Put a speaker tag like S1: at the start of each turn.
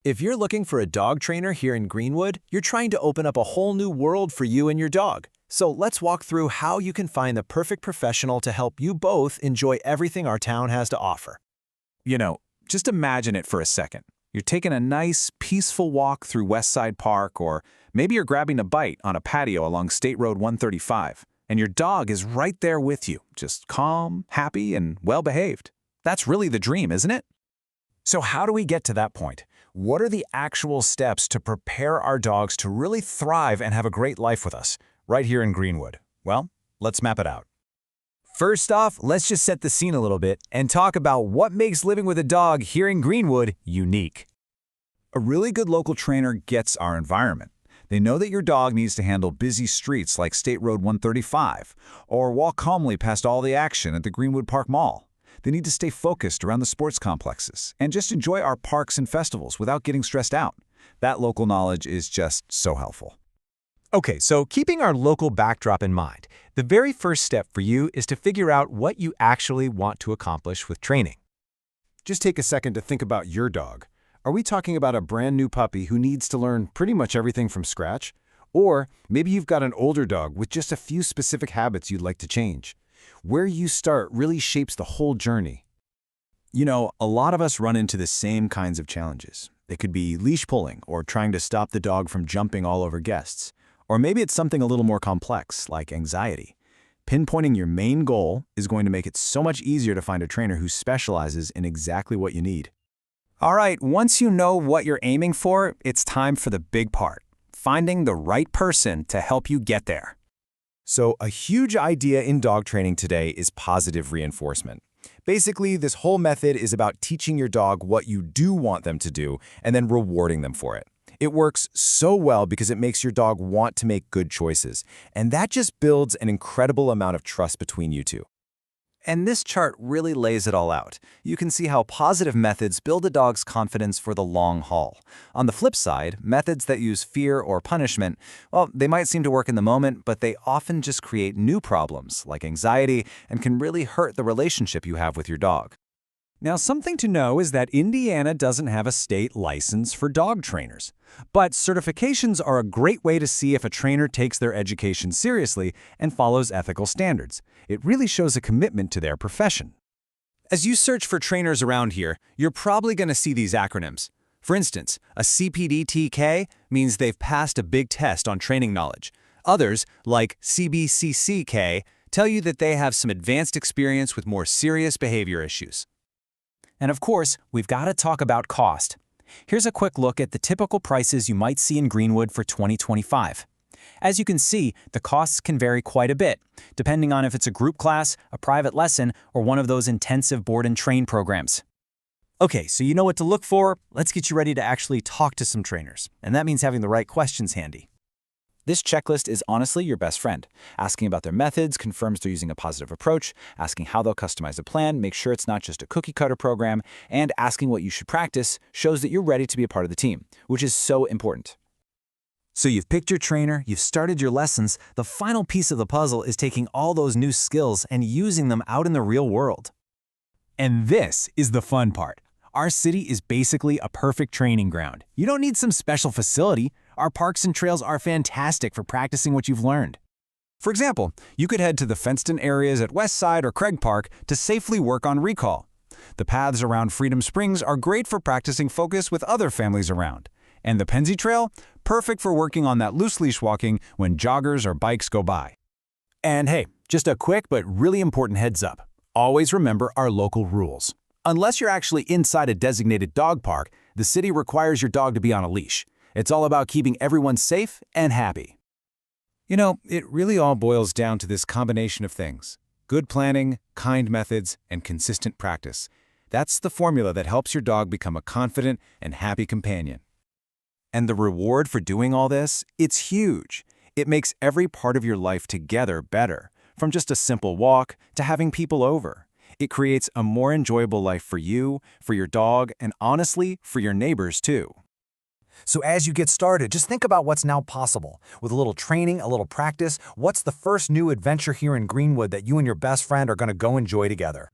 S1: If you're looking for a dog trainer here in Greenwood, you're trying to open up a whole new world for you and your dog. So let's walk through how you can find the perfect professional to help you both enjoy everything our town has to offer.
S2: Just imagine it for a second. You're taking a nice, peaceful walk through Westside Park, or maybe you're grabbing a bite on a patio along State Road 135, and your dog is right there with you, just calm, happy, and well-behaved. That's really the dream, isn't it? So how do we get to that point? What are the actual steps to prepare our dogs to really thrive and have a great life with us, right here in Greenwood? Well, let's map it out. First off, let's just set the scene a little bit and talk about what makes living with a dog here in Greenwood unique. A really good local trainer gets our environment. They know that your dog needs to handle busy streets like State Road 135, or walk calmly past all the action at the Greenwood Park Mall. They need to stay focused around the sports complexes and just enjoy our parks and festivals without getting stressed out. That local knowledge is just so helpful.
S1: Okay, so keeping our local backdrop in mind, the very first step for you is to figure out what you actually want to accomplish with training. Just take a second to think about your dog. Are we talking about a brand new puppy who needs to learn pretty much everything from scratch? Or maybe you've got an older dog with just a few specific habits you'd like to change. Where you start really shapes the whole journey.
S2: A lot of us run into the same kinds of challenges. They could be leash pulling or trying to stop the dog from jumping all over guests. Or maybe it's something a little more complex, like anxiety. Pinpointing your main goal is going to make it so much easier to find a trainer who specializes in exactly what you need. All right, once you know what you're aiming for, it's time for the big part, finding the right person to help you get there.
S1: So a huge idea in dog training today is positive reinforcement. Basically, this whole method is about teaching your dog what you do want them to do and then rewarding them for it. It works so well because it makes your dog want to make good choices, and that just builds an incredible amount of trust between you two. And this chart really lays it all out. You can see how positive methods build a dog's confidence for the long haul. On the flip side, methods that use fear or punishment, well, they might seem to work in the moment, but they often just create new problems, like anxiety, and can really hurt the relationship you have with your dog. Now, something to know is that Indiana doesn't have a state license for dog trainers. But certifications are a great way to see if a trainer takes their education seriously and follows ethical standards. It really shows a commitment to their profession. As you search for trainers around here, you're probably going to see these acronyms. For instance, a CPD-TK means they've passed a big test on training knowledge. Others, like CBCCK, tell you that they have some advanced experience with more serious behavior issues. And of course, we've got to talk about cost. Here's a quick look at the typical prices you might see in Greenwood for 2025. As you can see, the costs can vary quite a bit, depending on if it's a group class, a private lesson, or one of those intensive board and train programs. Okay, so you know what to look for. Let's get you ready to actually talk to some trainers, and that means having the right questions handy. This checklist is honestly your best friend. Asking about their methods confirms they're using a positive approach, asking how they'll customize a plan, make sure it's not just a cookie-cutter program, and asking what you should practice shows that you're ready to be a part of the team, which is so important. So you've picked your trainer, you've started your lessons. The final piece of the puzzle is taking all those new skills and using them out in the real world. And this is the fun part. Our city is basically a perfect training ground. You don't need some special facility. Our parks and trails are fantastic for practicing what you've learned. For example, you could head to the fenced-in areas at Westside or Craig Park to safely work on recall. The paths around Freedom Springs are great for practicing focus with other families around. And the Penzie Trail? Perfect for working on that loose leash walking when joggers or bikes go by. And hey, just a quick but really important heads up. Always remember our local rules. Unless you're actually inside a designated dog park, the city requires your dog to be on a leash. It's all about keeping everyone safe and happy. It really all boils down to this combination of things. Good planning, kind methods, and consistent practice. That's the formula that helps your dog become a confident and happy companion. And the reward for doing all this, it's huge. It makes every part of your life together better, from just a simple walk to having people over. It creates a more enjoyable life for you, for your dog, and honestly, for your neighbors too. So as you get started, just think about what's now possible. With a little training, a little practice, what's the first new adventure here in Greenwood that you and your best friend are going to go enjoy together?